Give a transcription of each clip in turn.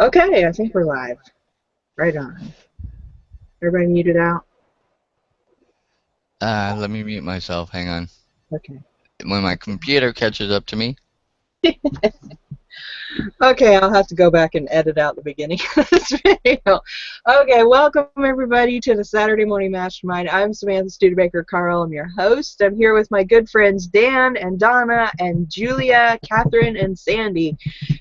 Okay, I think we're live. Right on. Everybody muted out? Let me mute myself. Hang on. Okay. When my computer catches up to me. Okay, I'll have to go back and edit out the beginning of this video. Okay, welcome everybody to the Saturday Morning Mastermind. I'm Samantha Studebaker-Carl. I'm your host. I'm here with my good friends Dan and Donna and Julia, Catherine, and Sandy.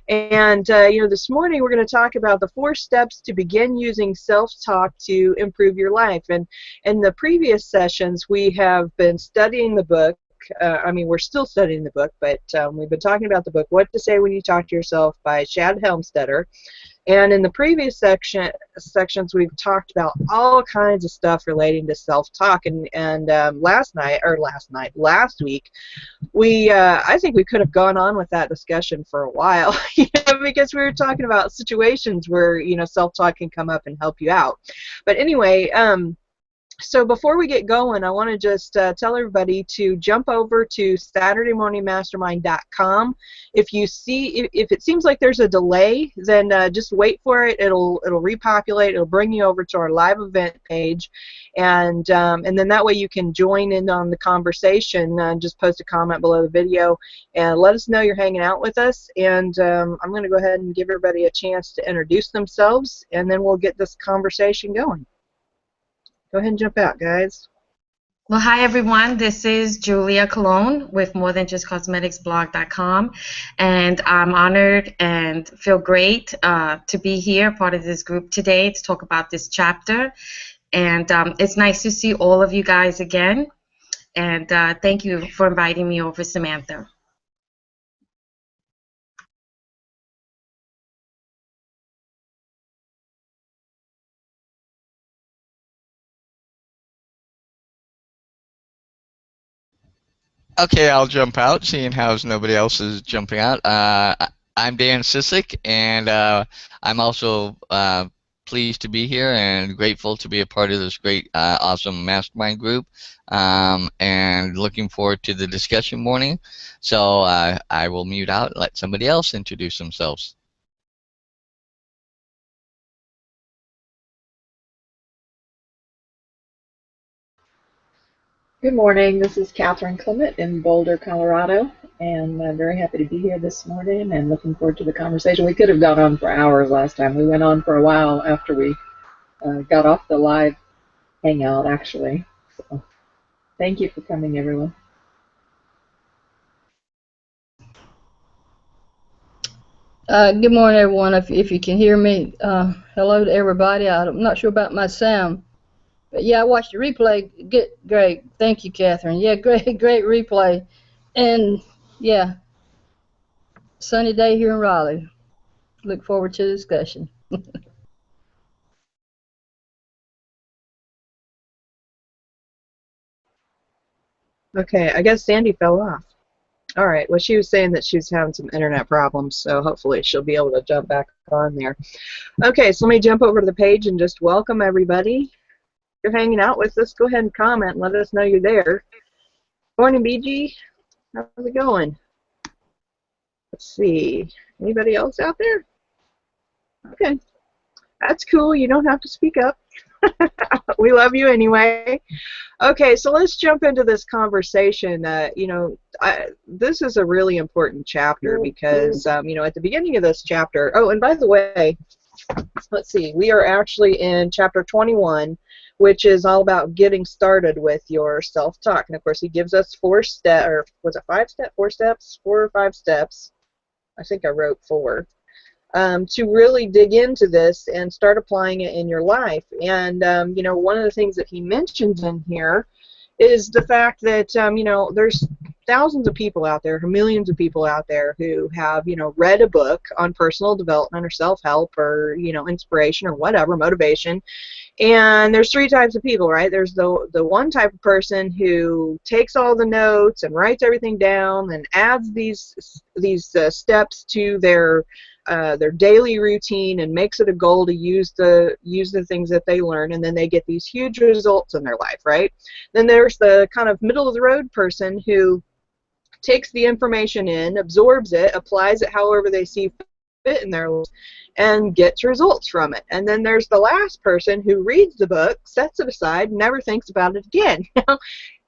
And, this morning we're going to talk about the 4 steps to begin using self-talk to improve your life. And in the previous sessions, we have been studying the book. We're still studying the book, but we've been talking about the book, What to Say When You Talk to Yourself by Shad Helmstetter. And in the previous sections, we've talked about all kinds of stuff relating to self-talk. And last week, I think we could have gone on with that discussion for a while, because we were talking about situations where, self-talk can come up and help you out. But anyway, so before we get going, I want to just tell everybody to jump over to SaturdayMorningMastermind.com. If you see, if it seems like there's a delay, then just wait for it. It'll repopulate. It'll bring you over to our live event page, and then that way you can join in on the conversation. Just post a comment below the video and let us know you're hanging out with us. And I'm going to go ahead and give everybody a chance to introduce themselves, and then we'll get this conversation going. Go ahead and jump out, guys. Well, hi everyone. This is Julia Colon with morethanjustcosmeticsblog.com, and I'm honored and feel great to be here, part of this group today to talk about this chapter. And it's nice to see all of you guys again. And thank you for inviting me over, Samantha. Okay, I'll jump out, seeing how nobody else is jumping out. I'm Dan Sissick, and I'm also pleased to be here and grateful to be a part of this great, awesome mastermind group, and looking forward to the discussion morning. So I will mute out and let somebody else introduce themselves. Good morning. This is Catherine Clement in Boulder, Colorado, and I'm very happy to be here this morning and looking forward to the conversation. We could have gone on for hours last time. We went on for a while after we got off the live hangout, actually. So, thank you for coming, everyone. Good morning, everyone. If you can hear me, hello to everybody. I'm not sure about my sound, but yeah, I watched the replay. Great. Thank you, Catherine. Yeah, great replay. And yeah, sunny day here in Raleigh. Look forward to the discussion. Okay, I guess Sandy fell off. All right, well, she was saying that she was having some internet problems, so hopefully she'll be able to jump back on there. Okay, so let me jump over to the page and just welcome everybody. If you're hanging out with us, go ahead and comment and let us know you're there. Morning, BG. How's it going? Let's see. Anybody else out there? Okay, that's cool. You don't have to speak up. We love you anyway. Okay, so let's jump into this conversation. This is a really important chapter because, at the beginning of this chapter, oh, and by the way, let's see, we are actually in chapter 21, which is all about getting started with your self-talk. And of course, he gives us 4 steps, or was it 5 steps? 4 steps? 4 or 5 steps. I think I wrote 4. To really dig into this and start applying it in your life. And, one of the things that he mentions in here is the fact that, there's thousands of people out there, millions of people out there who have, read a book on personal development or self-help or, inspiration or whatever, motivation. And there's 3 types of people, right? There's the one type of person who takes all the notes and writes everything down and adds these steps to their daily routine and makes it a goal to use the things that they learn, and then they get these huge results in their life, right? Then there's the kind of middle of the road person who takes the information in, absorbs it, applies it however they see it in their lives and gets results from it. And then there's the last person who reads the book, sets it aside, never thinks about it again.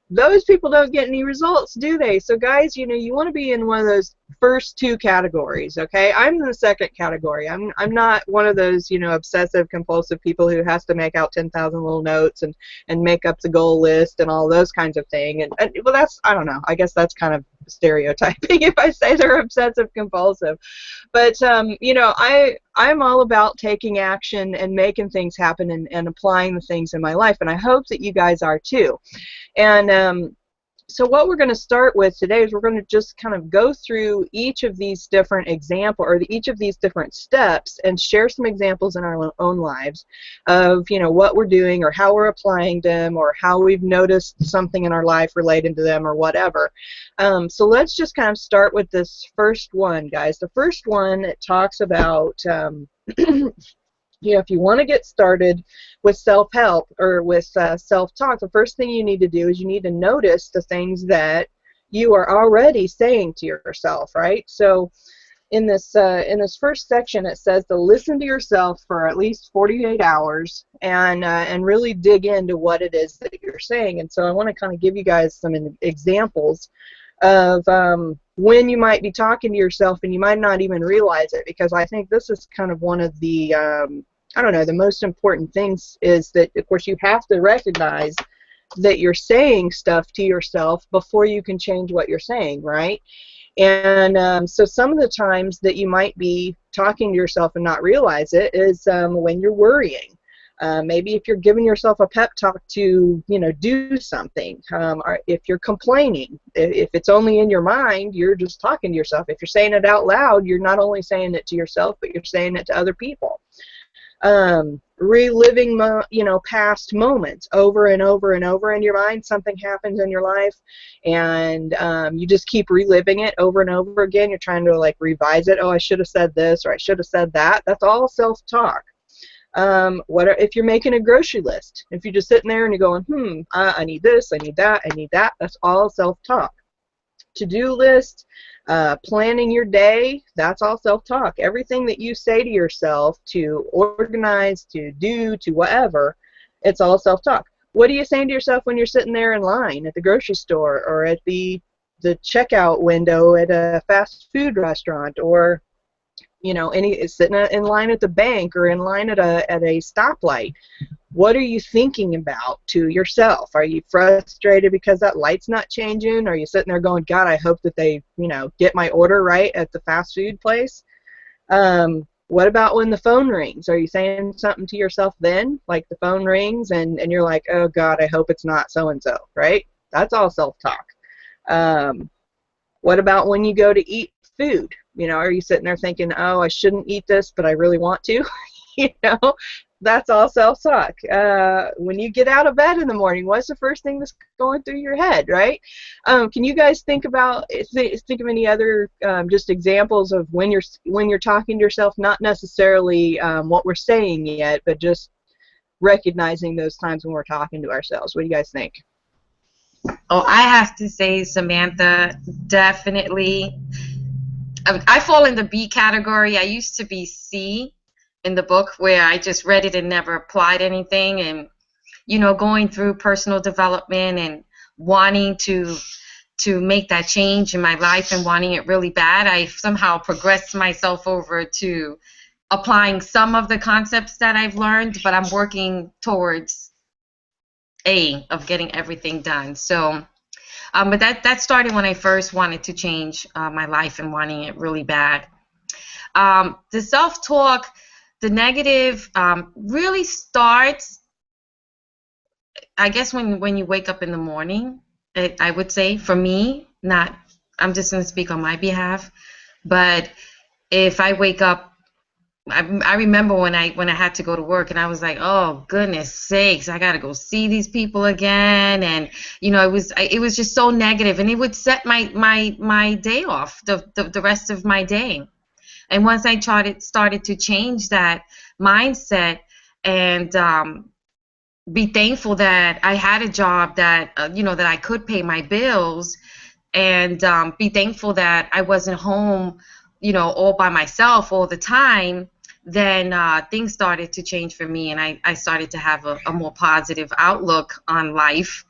Those people don't get any results, do they? So guys, you know, you want to be in one of those first two categories, okay? I'm in the second category. I'm not one of those, you know, obsessive compulsive people who has to make out 10,000 little notes and make up the goal list and all those kinds of things. And well, that's, I don't know, I guess that's kind of stereotyping if I say they're obsessive compulsive. But you know, I'm all about taking action and making things happen and applying the things in my life, and I hope that you guys are too. And so what we're going to start with today is we're going to just kind of go through each of these different examples, or each of these different steps, and share some examples in our own lives of, you know, what we're doing or how we're applying them or how we've noticed something in our life related to them or whatever. So let's just kind of start with this first one, guys. The first one, it talks about you know, if you want to get started with self-help or with self-talk, the first thing you need to do is you need to notice the things that you are already saying to yourself, right? So in this first section, it says to listen to yourself for at least 48 hours and really dig into what it is that you're saying. And so I want to kind of give you guys some examples of when you might be talking to yourself and you might not even realize it, because I think this is kind of one of the, I don't know, the most important things is that, of course, you have to recognize that you're saying stuff to yourself before you can change what you're saying, right? And so some of the times that you might be talking to yourself and not realize it is when you're worrying. Maybe if you're giving yourself a pep talk to, you know, do something, or if you're complaining. If it's only in your mind, you're just talking to yourself. If you're saying it out loud, you're not only saying it to yourself, but you're saying it to other people. Reliving, you know, past moments over and over and over in your mind. Something happens in your life, and you just keep reliving it over and over again. You're trying to, like, revise it. Oh, I should have said this, or I should have said that. That's all self-talk. If you're making a grocery list, if you're just sitting there and you're going, I need this, I need that, I need that, that's all self-talk. To-do list, planning your day, that's all self-talk. Everything that you say to yourself to organize, to do, to whatever, it's all self-talk. What are you saying to yourself when you're sitting there in line at the grocery store or at the checkout window at a fast food restaurant, or, you know, sitting in line at the bank or in line at a stoplight? What are you thinking about to yourself? Are you frustrated because that light's not changing? Are you sitting there going, God, I hope that they, you know, get my order right at the fast food place? What about when the phone rings? Are you saying something to yourself then? Like the phone rings and you're like, oh God, I hope it's not so-and-so, right? That's all self-talk. What about when you go to eat food? You know, are you sitting there thinking, oh, I shouldn't eat this, but I really want to? You know, that's all self-talk. When you get out of bed in the morning, what's the first thing that's going through your head, right? Can you guys think of any other just examples of when you're talking to yourself, not necessarily what we're saying yet, but just recognizing those times when we're talking to ourselves? What do you guys think? Oh, I have to say, Samantha, definitely. I fall in the B category. I used to be C in the book, where I just read it and never applied anything, and, you know, going through personal development and wanting to make that change in my life and wanting it really bad. I somehow progressed myself over to applying some of the concepts that I've learned, but I'm working towards A, of getting everything done. So but that started when I first wanted to change my life and wanting it really bad. The self-talk, the negative, really starts, I guess, when you wake up in the morning. I would say, for me, I'm just going to speak on my behalf, but if I wake up, I remember when I had to go to work and I was like, oh goodness sakes, I gotta go see these people again, and, you know, it was just so negative, and it would set my day off, the rest of my day. And once I started to change that mindset and be thankful that I had a job that you know, that I could pay my bills, and be thankful that I wasn't home all by myself all the time, then things started to change for me, and I started to have a more positive outlook on life,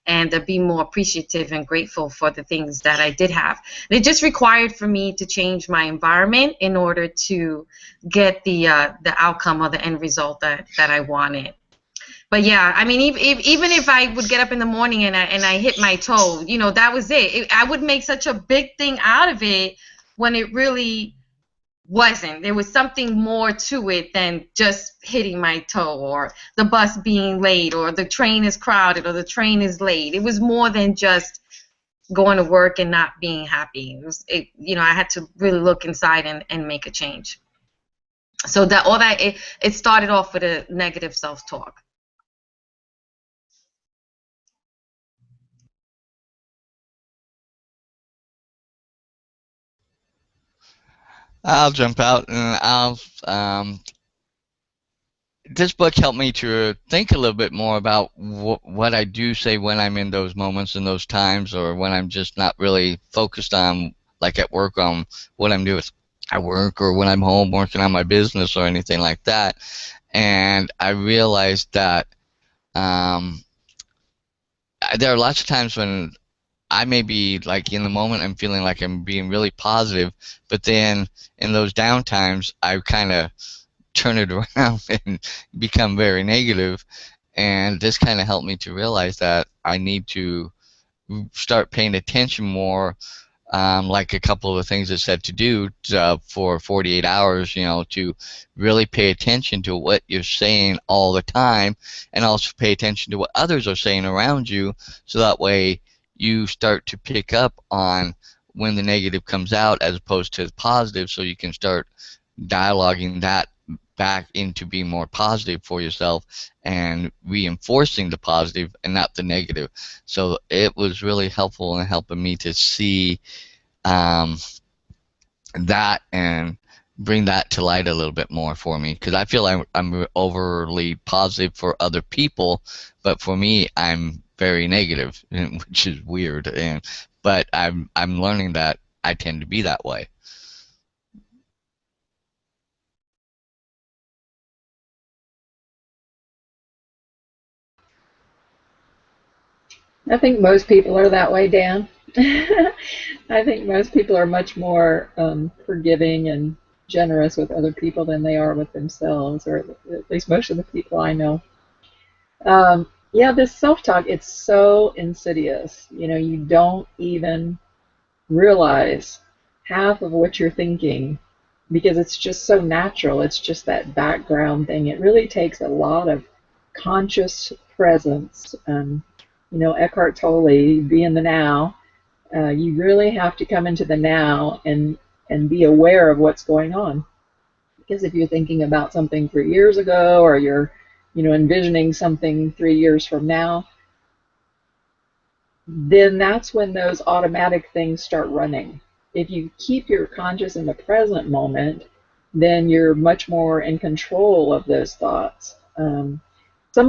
and to be more appreciative and grateful for the things that I did have. And it just required for me to change my environment in order to get the outcome or the end result that I wanted. But yeah, I mean, even if I would get up in the morning and I hit my toe, that was it. I would make such a big thing out of it when it really wasn't. There was something more to it than just hitting my toe, or the bus being late, or the train is crowded, or the train is late. It was more than just going to work and not being happy. I had to really look inside and make a change. So it started off with a negative self-talk. I'll jump out, and this book helped me to think a little bit more about what I do say when I'm in those moments and those times, or when I'm just not really focused on, like at work, on what I'm doing at work, or when I'm home working on my business or anything like that. And I realized that there are lots of times when I may be, like, in the moment I'm feeling like I'm being really positive, but then in those down times I kind of turn it around and become very negative. And this kind of helped me to realize that I need to start paying attention more, like a couple of the things it said to do for 48 hours, to really pay attention to what you're saying all the time, and also pay attention to what others are saying around you, so that way you start to pick up on when the negative comes out as opposed to the positive, so you can start dialoguing that back into being more positive for yourself and reinforcing the positive and not the negative. So it was really helpful in helping me to see that and bring that to light a little bit more for me, because I feel I'm overly positive for other people, but for me I'm very negative, which is weird. But I'm learning that I tend to be that way. I think most people are that way, Dan. I think most people are much more forgiving and generous with other people than they are with themselves, or at least most of the people I know. Yeah, this self-talk, it's so insidious. You don't even realize half of what you're thinking because it's just so natural. It's just that background thing. It really takes a lot of conscious presence. Eckhart Tolle, be in the now. You really have to come into the now and be aware of what's going on. Because if you're thinking about something 3 years ago, or you're envisioning something 3 years from now, then that's when those automatic things start running. If you keep your conscious in the present moment, then you're much more in control of those thoughts. Some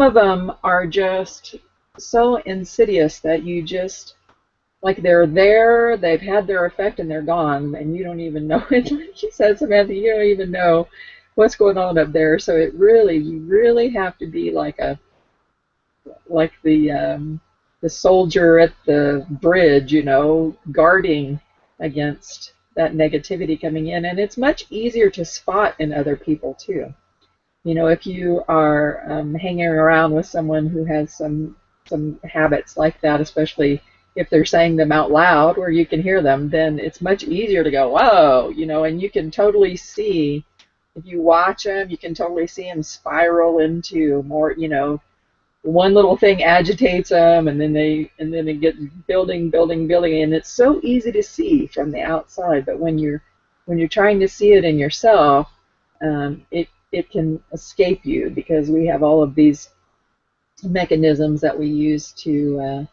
of them are just so insidious that you just, like, they're there, they've had their effect, and they're gone, and you don't even know it. Like you said, Samantha, you don't even know what's going on up there. So you really have to be like the soldier at the bridge, guarding against that negativity coming in. And it's much easier to spot in other people too. If you are hanging around with someone who has some habits like that, especially if they're saying them out loud where you can hear them, then it's much easier to go, whoa, and you can totally see, if you watch them, you can totally see them spiral into more, one little thing agitates them, and then it gets building, and it's so easy to see from the outside. But when you're trying to see it in yourself, it can escape you, because we have all of these mechanisms that we use to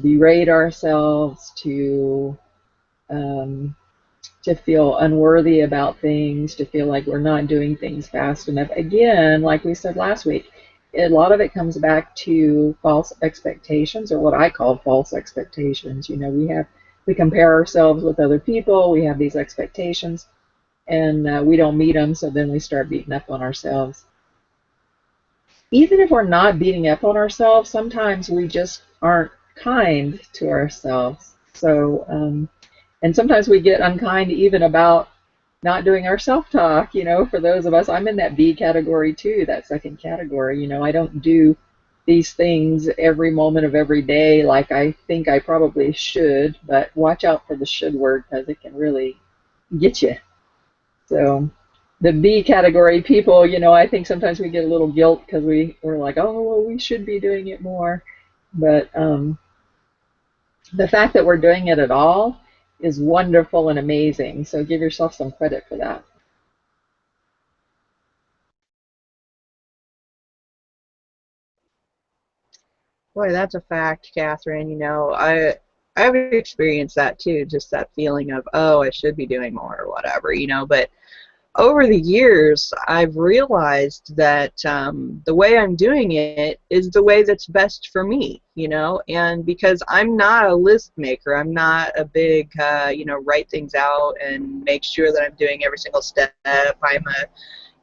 berate ourselves, to feel unworthy about things, to feel like we're not doing things fast enough. Again, like we said last week, a lot of it comes back to false expectations, or what I call false expectations. We have we compare ourselves with other people. We have these expectations, and we don't meet them, so then we start beating up on ourselves. Even if we're not beating up on ourselves, sometimes we just aren't kind to ourselves. So, and sometimes we get unkind even about not doing our self-talk. For those of us, I'm in that B category too, that second category. I don't do these things every moment of every day like I think I probably should, but watch out for the should word because it can really get you. So the B category people, I think sometimes we get a little guilt because we're like, oh, well, we should be doing it more. But the fact that we're doing it at all is wonderful and amazing. So give yourself some credit for that. Boy, that's a fact, Catherine. I've experienced that too, just that feeling of, oh, I should be doing more or whatever. But over the years, I've realized that the way I'm doing it is the way that's best for me. And because I'm not a list maker, I'm not a big, write things out and make sure that I'm doing every single step. I'm a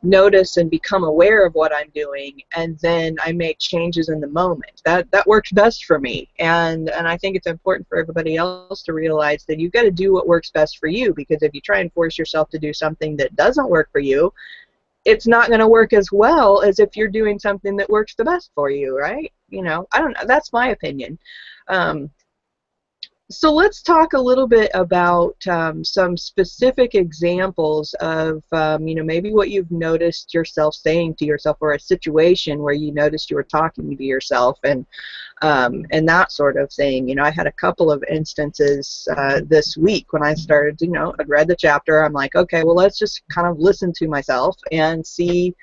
notice and become aware of what I'm doing, and then I make changes in the moment. That works best for me, and I think it's important for everybody else to realize that you've got to do what works best for you, because if you try and force yourself to do something that doesn't work for you, it's not going to work as well as if you're doing something that works the best for you, right? I don't know. That's my opinion. So let's talk a little bit about some specific examples of, maybe what you've noticed yourself saying to yourself, or a situation where you noticed you were talking to yourself, and that sort of thing. I had a couple of instances this week when I started, I'd read the chapter. I'm like, okay, well, let's just kind of listen to myself and see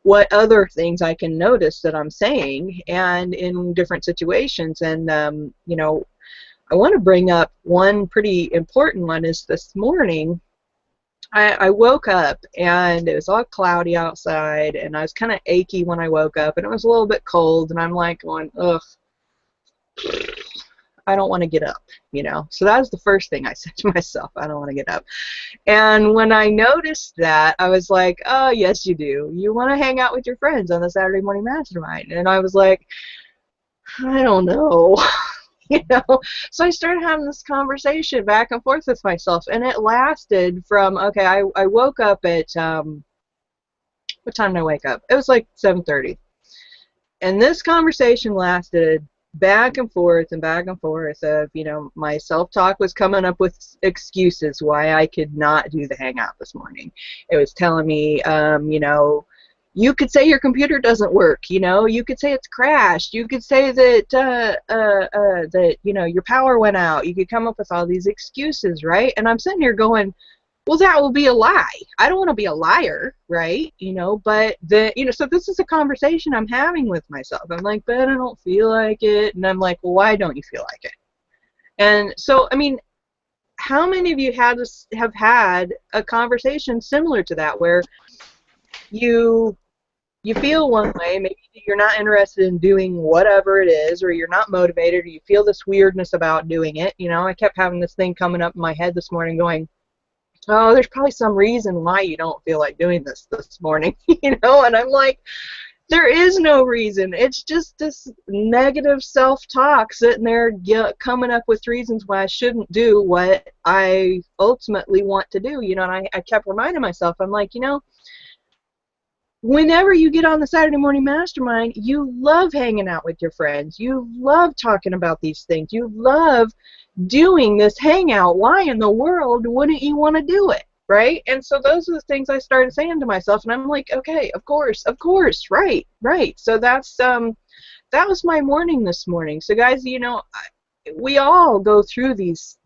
what other things I can notice that I'm saying, and in different situations. And, I want to bring up one pretty important one. Is this morning I woke up and it was all cloudy outside, and I was kind of achy when I woke up, and it was a little bit cold, and I'm like going, ugh, I don't want to get up. So that was the first thing I said to myself. I don't want to get up. And when I noticed that, I was like, oh, yes, you do. You want to hang out with your friends on the Saturday Morning Mastermind. And I was like, I don't know. So I started having this conversation back and forth with myself, and it lasted from, okay, I woke up at what time did I wake up? It was like 7:30, and this conversation lasted back and forth and back and forth of, my self-talk was coming up with excuses why I could not do the hangout this morning. It was telling me, you could say your computer doesn't work. You could say it's crashed. You could say that that your power went out. You could come up with all these excuses, right? And I'm sitting here going, well, that will be a lie. I don't want to be a liar, right? But so this is a conversation I'm having with myself. I'm like, but I don't feel like it. And I'm like, well, why don't you feel like it? And so, I mean, how many of you have had a conversation similar to that, where you feel one way, maybe you're not interested in doing whatever it is, or you're not motivated, or you feel this weirdness about doing it. I kept having this thing coming up in my head this morning going, oh, there's probably some reason why you don't feel like doing this morning. And I'm like, there is no reason. It's just this negative self-talk sitting there coming up with reasons why I shouldn't do what I ultimately want to do. And I kept reminding myself, I'm like, whenever you get on the Saturday Morning Mastermind, you love hanging out with your friends. You love talking about these things. You love doing this hangout. Why in the world wouldn't you want to do it, right? And so those are the things I started saying to myself, and I'm like, okay, of course, right. So that was my morning this morning. So guys, we all go through these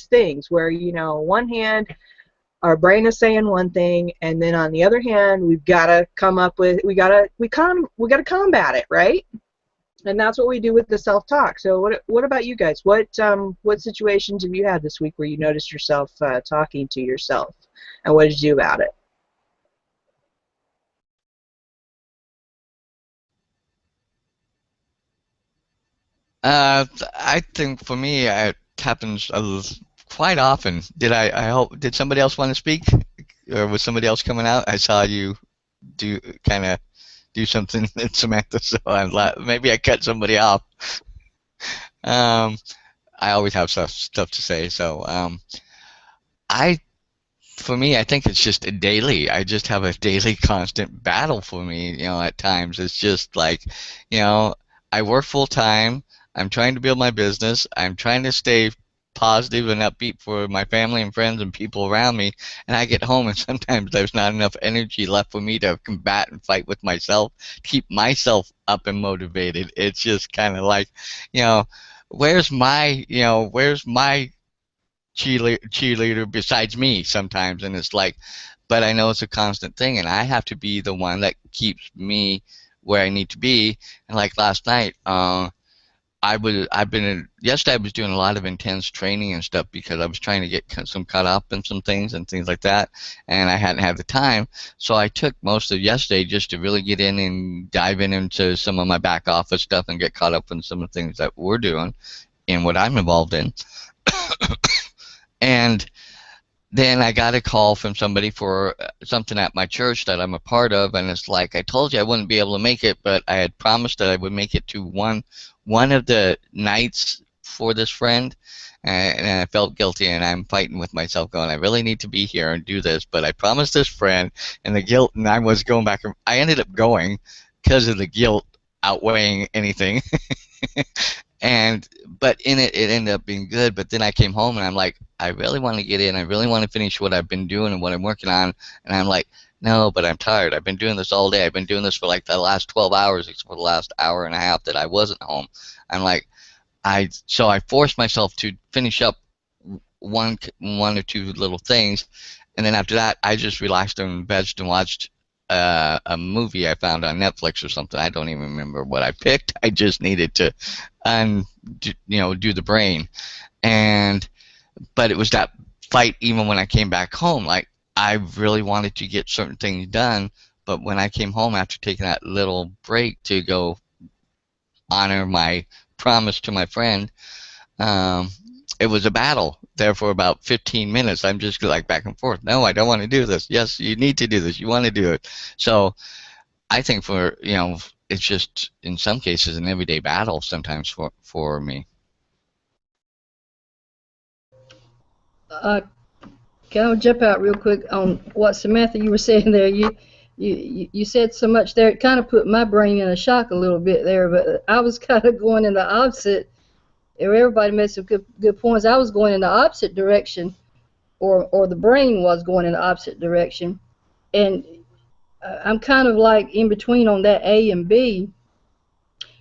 things where, one hand, our brain is saying one thing, and then on the other hand, we've got to we got to combat it, right? And that's what we do with the self-talk. So what about you guys? What situations have you had this week where you noticed yourself talking to yourself, and what did you do about it? I think for me, it happens quite often. I hope, did somebody else want to speak? Or was somebody else coming out? I saw you do kind of do something, Samantha, so I'm like, maybe I cut somebody off. Um, I always have stuff to say, so I for me, I think it's just a daily. I just have a daily constant battle for me, at times. It's just like, you know, I work full time. I'm trying to build my business. I'm trying to stay positive and upbeat for my family and friends and people around me. And I get home and sometimes there's not enough energy left for me to combat and fight with myself, keep myself up and motivated. It's just kind of like, you know, where's my cheerleader besides me sometimes, and it's like, but I know it's a constant thing, and I have to be the one that keeps me where I need to be. And like last night, yesterday I was doing a lot of intense training and stuff because I was trying to get some caught up in some things and things like that, and I hadn't had the time. So I took most of yesterday just to really get in and dive into some of my back office stuff and get caught up in some of the things that we're doing and what I'm involved in. And then I got a call from somebody for something at my church that I'm a part of, and it's like, I told you I wouldn't be able to make it, but I had promised that I would make it to one of the nights for this friend, and I felt guilty, and I'm fighting with myself going, I really need to be here and do this, but I promised this friend, and the guilt, and I was going back, I ended up going because of the guilt outweighing anything. But in it ended up being good. But then I came home and I'm like, I really want to get in. I really want to finish what I've been doing and what I'm working on. And I'm like, no, but I'm tired. I've been doing this all day. I've been doing this for like the last 12 hours, except for the last hour and a half that I wasn't home. I'm like, so I forced myself to finish up one or two little things, and then after that, I just relaxed and vegged and watched a movie I found on Netflix or something. I don't even remember what I picked. I just needed to, do the brain, but it was that fight even when I came back home. Like I really wanted to get certain things done, but when I came home after taking that little break to go honor my promise to my friend, it was a battle there for about 15 minutes. I'm just like back and forth. No, I don't want to do this. Yes, you need to do this. You want to do it. So I think it's just in some cases an everyday battle sometimes for me. Can I jump out real quick on what Samantha you were saying there? You said so much there. It kind of put my brain in a shock a little bit there. But I was kind of going in the opposite. Everybody made some good points. I was going in the opposite direction, or the brain was going in the opposite direction, and I'm kind of like in between on that A and B,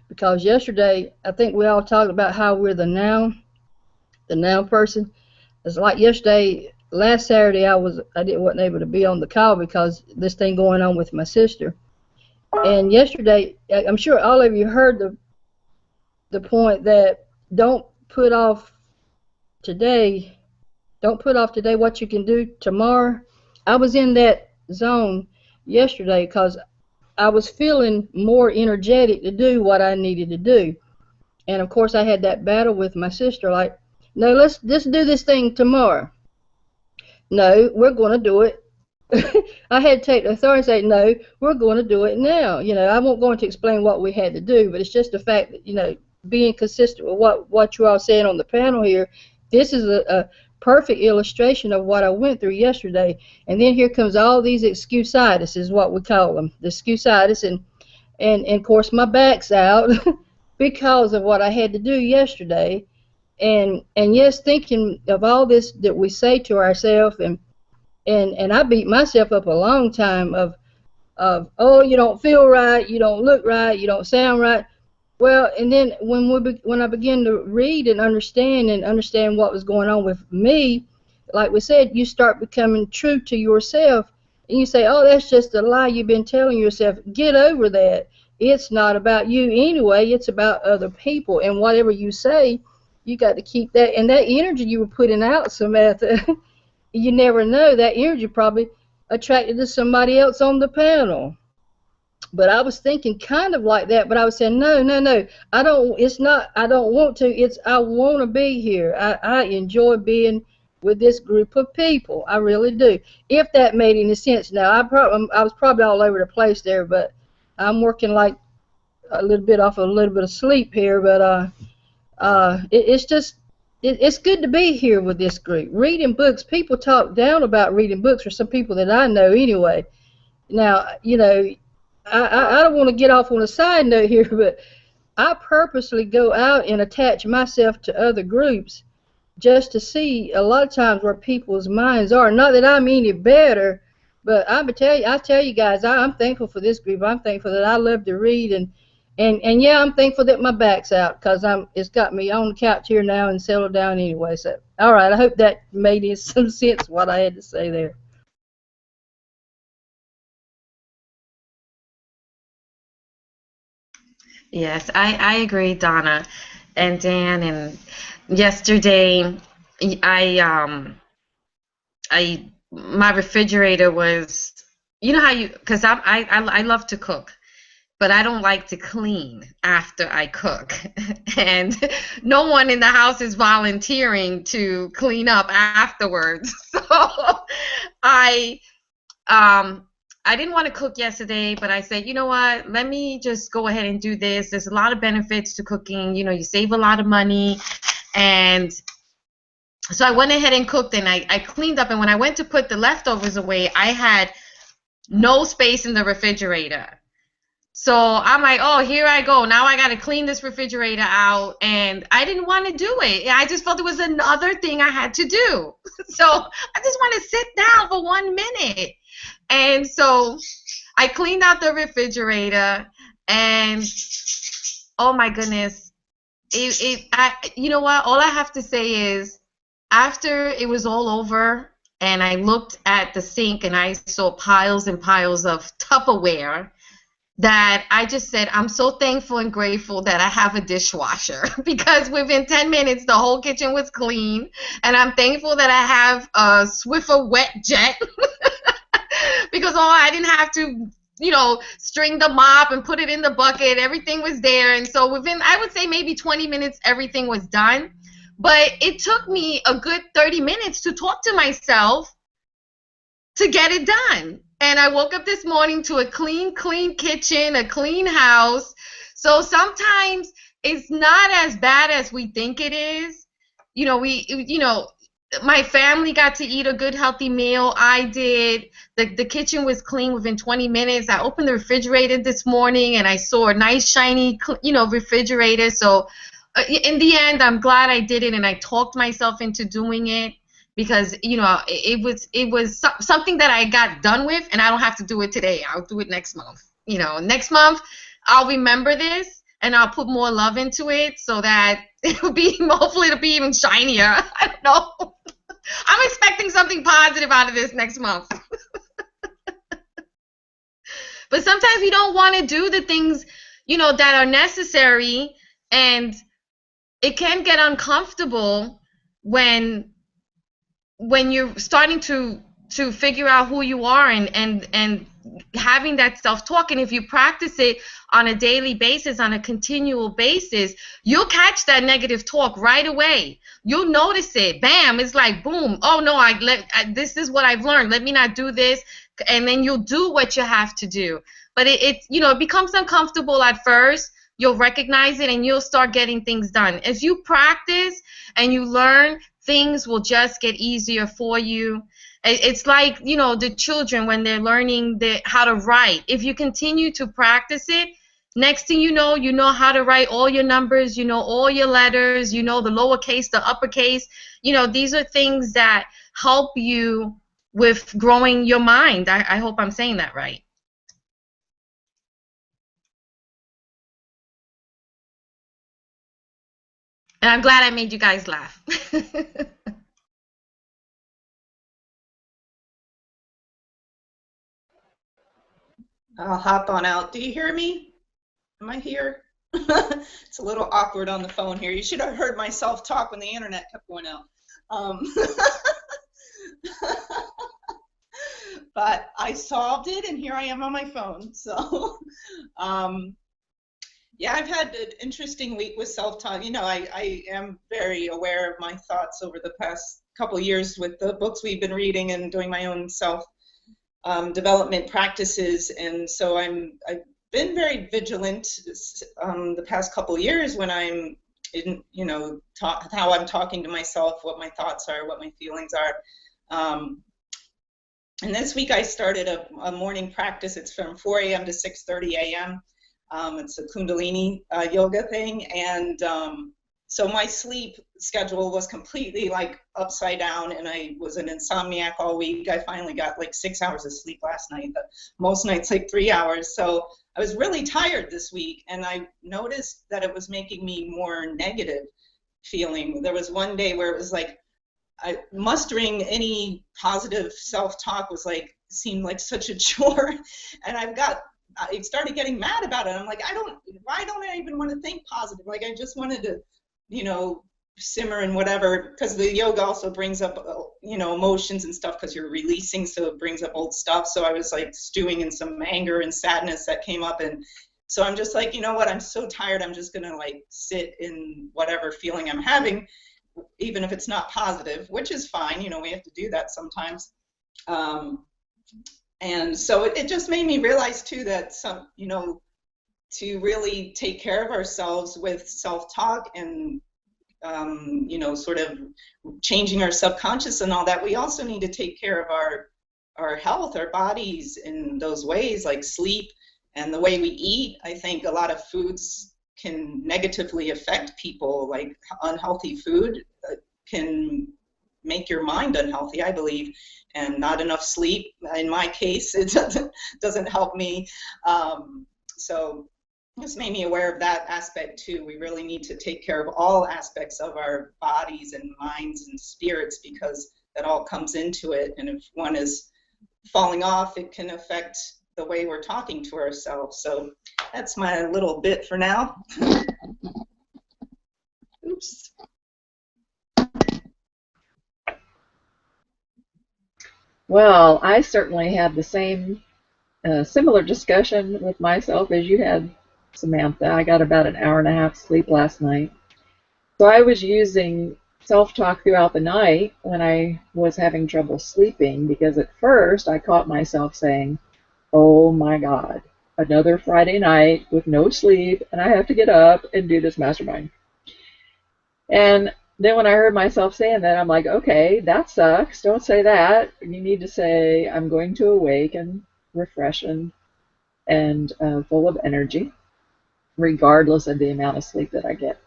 because yesterday I think we all talked about how we're the now person. It's like yesterday, last Saturday I wasn't able to be on the call because this thing going on with my sister, and yesterday I'm sure all of you heard the point that don't put off today what you can do tomorrow. I was in that zone yesterday because I was feeling more energetic to do what I needed to do. And of course I had that battle with my sister, like, no, let's just do this thing tomorrow. No, we're going to do it. I had to take the authority and say, no, we're going to do it now. I won't go into explain what we had to do, but it's just the fact that, being consistent with what you all saying on the panel here. This is a perfect illustration of what I went through yesterday. And then here comes all these excusitis is what we call them, the excusitis, and of course my back's out because of what I had to do yesterday. And yes, thinking of all this that we say to ourselves, and I beat myself up a long time of oh, you don't feel right, you don't look right, you don't sound right. Well, and then when I began to read and understand what was going on with me, like we said, you start becoming true to yourself, and you say, oh, that's just a lie you've been telling yourself. Get over that. It's not about you anyway. It's about other people, and whatever you say, you got to keep that. And that energy you were putting out, Samantha, you never know, that energy probably attracted to somebody else on the panel. But I was thinking kind of like that, but I was saying, no, I don't want to, it's I want to be here. I enjoy being with this group of people. I really do. If that made any sense. Now, I was probably all over the place there, but I'm working like a little bit off a little bit of sleep here. But it's just it's good to be here with this group. Reading books. People talk down about reading books, or some people that I know anyway. Now, I don't want to get off on a side note here, but I purposely go out and attach myself to other groups just to see a lot of times where people's minds are. Not that I'm any better, but I tell you guys, I'm thankful for this group. I'm thankful that I love to read, and yeah, I'm thankful that my back's out, because it's got me on the couch here now and settled down anyway. So, all right, I hope that made some sense what I had to say there. Yes, I agree, Donna and Dan. And yesterday, I my refrigerator was, you know how you, because I love to cook, but I don't like to clean after I cook. And no one in the house is volunteering to clean up afterwards. So I um I didn't want to cook yesterday, but I said, you know what, let me just go ahead and do this. There's a lot of benefits to cooking. You know, you save a lot of money. And so I went ahead and cooked, and I cleaned up. And when I went to put the leftovers away, I had no space in the refrigerator. So I'm like, oh, here I go. Now I got to clean this refrigerator out. And I didn't want to do it. I just felt it was another thing I had to do. So I just want to sit down for 1 minute. And so I cleaned out the refrigerator, and oh my goodness, you know what? All I have to say is, after it was all over, and I looked at the sink and I saw piles and piles of Tupperware, that I just said, I'm so thankful and grateful that I have a dishwasher, because within 10 minutes, the whole kitchen was clean. And I'm thankful that I have a Swiffer wet jet, because I didn't have to, string the mop and put it in the bucket. Everything was there. And so within, I would say maybe 20 minutes, everything was done. But it took me a good 30 minutes to talk to myself to get it done. And I woke up this morning to a clean kitchen, a clean house. So sometimes it's not as bad as we think it is. My family got to eat a good, healthy meal. I did. The kitchen was clean within 20 minutes. I opened the refrigerator this morning, and I saw a nice, shiny, refrigerator. So in the end, I'm glad I did it, and I talked myself into doing it, because it was something that I got done with, and I don't have to do it today. I'll do it next month. Next month I'll remember this, and I'll put more love into it, so that hopefully it'll be even shinier. I don't know. I'm expecting something positive out of this next month. But sometimes we don't want to do the things that are necessary, and it can get uncomfortable when you're starting to figure out who you are, and having that self-talk. And if you practice it on a daily basis, on a continual basis, you'll catch that negative talk right away. You'll notice it. Bam, it's like boom. Oh no, this is what I've learned. Let me not do this. And then you'll do what you have to do. But it becomes uncomfortable at first. You'll recognize it, and you'll start getting things done. As you practice and you learn, things will just get easier for you. It's like, the children when they're learning how to write. If you continue to practice it, next thing you know how to write all your numbers, all your letters, the lowercase, the uppercase. These are things that help you with growing your mind. I hope I'm saying that right. And I'm glad I made you guys laugh. I'll hop on out. Do you hear me? Am I here? It's a little awkward on the phone here. You should have heard myself talk when the internet kept going out. But I solved it, and here I am on my phone. So, Yeah, I've had an interesting week with self-talk. You know, I am very aware of my thoughts over the past couple years with the books we've been reading and doing my own self development practices, and so I've been very vigilant the past couple years when I'm in, you know, how I'm talking to myself, what my thoughts are, what my feelings are. And this week I started a morning practice. It's from 4 a.m. to 6:30 a.m. It's a Kundalini yoga thing, and so my sleep schedule was completely like upside down, and I was an insomniac all week. I finally got like 6 hours of sleep last night, but most nights like 3 hours. So I was really tired this week, and I noticed that it was making me more negative feeling. There was one day where it was like mustering any positive self-talk was like seemed like such a chore, and I started getting mad about it. I'm like, why don't I even want to think positive? Like, I just wanted to, you know, simmer and whatever, because the yoga also brings up, you know, emotions and stuff because you're releasing, so it brings up old stuff. So I was like stewing in some anger and sadness that came up, and so I'm just like, you know what, I'm so tired, I'm just gonna like sit in whatever feeling I'm having, even if it's not positive, which is fine, you know, we have to do that sometimes. And so it just made me realize too that some, you know, to really take care of ourselves with self-talk and you know, sort of changing our subconscious and all that, we also need to take care of our health, our bodies in those ways, like sleep and the way we eat. I think a lot of foods can negatively affect people, like unhealthy food can make your mind unhealthy, I believe, and not enough sleep. In my case, it doesn't help me. So this made me aware of that aspect too. We really need to take care of all aspects of our bodies and minds and spirits, because that all comes into it. And if one is falling off, it can affect the way we're talking to ourselves. So that's my little bit for now. Oops. Well, I certainly had the same similar discussion with myself as you had, Samantha. I got about an hour and a half sleep last night. So I was using self-talk throughout the night when I was having trouble sleeping, because at first I caught myself saying, oh my God, another Friday night with no sleep, and I have to get up and do this mastermind. And then when I heard myself saying that, I'm like, okay, that sucks. Don't say that. You need to say, I'm going to awaken, refreshed, and full of energy, regardless of the amount of sleep that I get.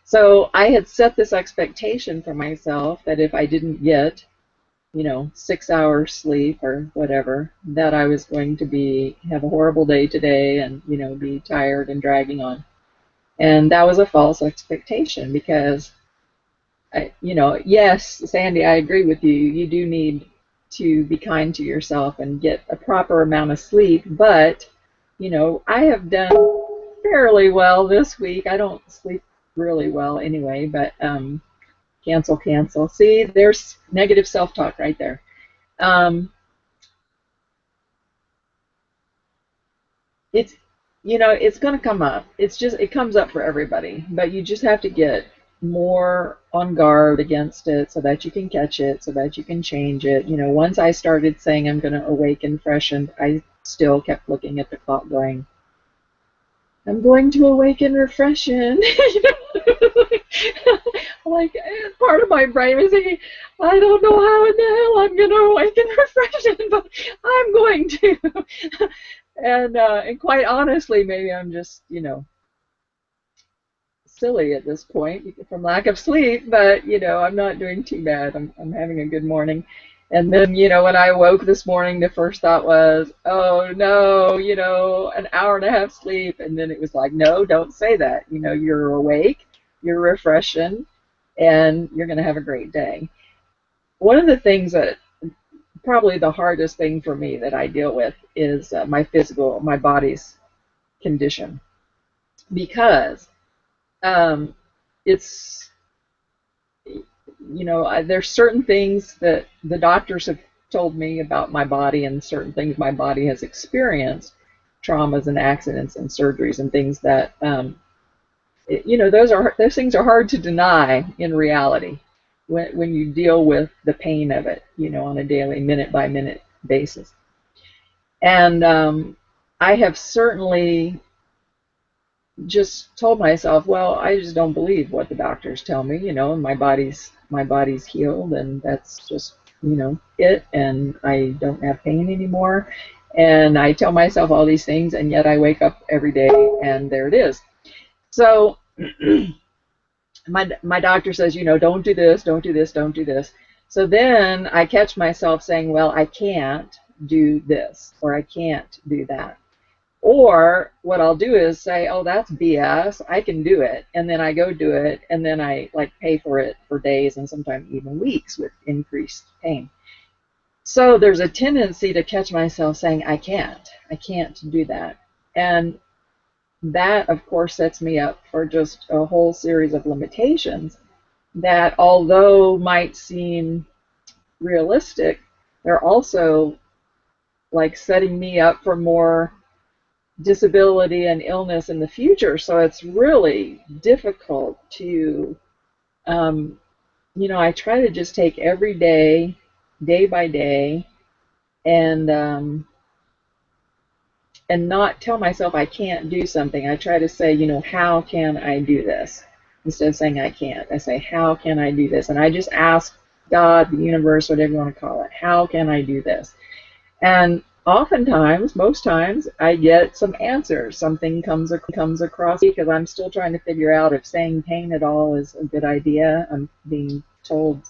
So I had set this expectation for myself that if I didn't get, you know, 6 hours sleep or whatever, that I was going to have a horrible day today and, you know, be tired and dragging on. And that was a false expectation, because you know, yes, Sandy, I agree with you. You do need to be kind to yourself and get a proper amount of sleep. But, you know, I have done fairly well this week. I don't sleep really well anyway, but cancel. See, there's negative self-talk right there. It's, you know, it's going to come up. It comes up for everybody, but you just have to get more on guard against it so that you can catch it, so that you can change it. You know, once I started saying I'm going to awaken, freshen, I still kept looking at the clock going, I'm going to awaken, refreshen. Like, part of my brain was thinking, I don't know how in the hell I'm going to awaken, refreshen, but I'm going to. And quite honestly, maybe I'm just, you know, silly at this point from lack of sleep, but, you know, I'm not doing too bad. I'm having a good morning. And then, you know, when I woke this morning, the first thought was, oh no, you know, an hour and a half sleep. And then it was like, no, don't say that. You know, you're awake, you're refreshing, and you're going to have a great day. One of the things that probably the hardest thing for me that I deal with is my body's condition, because it's, you know, there's certain things that the doctors have told me about my body and certain things my body has experienced traumas and accidents and surgeries and things that, those things are hard to deny in reality when you deal with the pain of it, on a daily, minute by minute basis. And I have certainly just told myself, well, I just don't believe what the doctors tell me, and my body's healed, and that's just, it, and I don't have pain anymore. And I tell myself all these things, and yet I wake up every day and there it is. So my doctor says, don't do this, don't do this, don't do this. So then I catch myself saying, well, I can't do this, or I can't do that. Or what I'll do is say, oh, that's BS, I can do it. And then I go do it, and then I pay for it for days and sometimes even weeks with increased pain. So there's a tendency to catch myself saying, I can't do that. And that, of course, sets me up for just a whole series of limitations that, although might seem realistic, they're also setting me up for more disability and illness in the future. So it's really difficult to, I try to just take every day, day by day, and not tell myself I can't do something. I try to say, how can I do this? Instead of saying I can't, I say, how can I do this? And I just ask God, the universe, whatever you want to call it, how can I do this? And oftentimes, most times, I get some answers. Something comes across because I'm still trying to figure out if saying pain at all is a good idea. I'm being told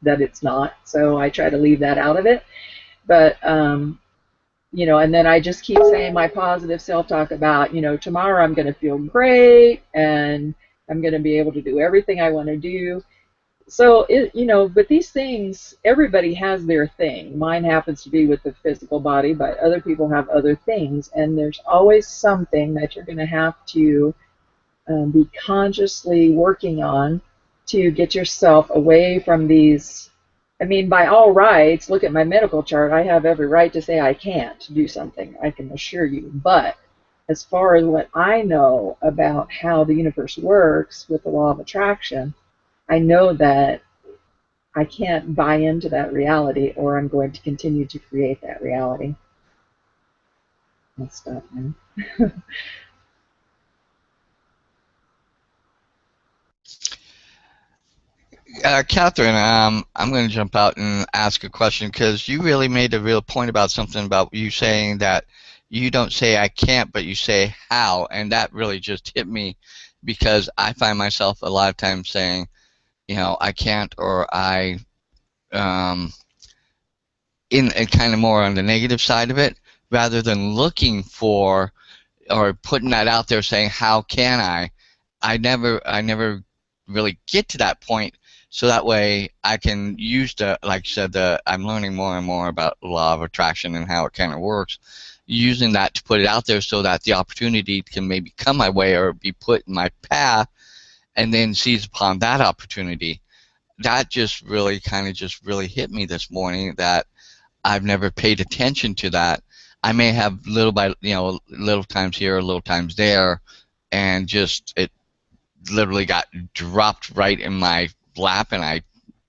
that it's not, so I try to leave that out of it. But and then I just keep saying my positive self-talk about, tomorrow I'm going to feel great and I'm going to be able to do everything I want to do. So, but these things, everybody has their thing. Mine happens to be with the physical body, but other people have other things. And there's always something that you're going to have to be consciously working on to get yourself away from these. I mean, by all rights, look at my medical chart. I have every right to say I can't do something, I can assure you. But as far as what I know about how the universe works with the law of attraction, I know that I can't buy into that reality, or I'm going to continue to create that reality. Let's stop now. Catherine, I'm going to jump out and ask a question, because you really made a real point about something about you saying that you don't say I can't, but you say how, and that really just hit me, because I find myself a lot of times saying, I can't, or I, in kind of more on the negative side of it, rather than looking for or putting that out there saying how can I never really get to that point, so that way I can use like you said, I'm learning more and more about the law of attraction and how it kind of works, using that to put it out there so that the opportunity can maybe come my way or be put in my path, and then seize upon that opportunity. That just really really hit me this morning, that I've never paid attention to that. I may have little times here, little times there, and just it literally got dropped right in my lap, and I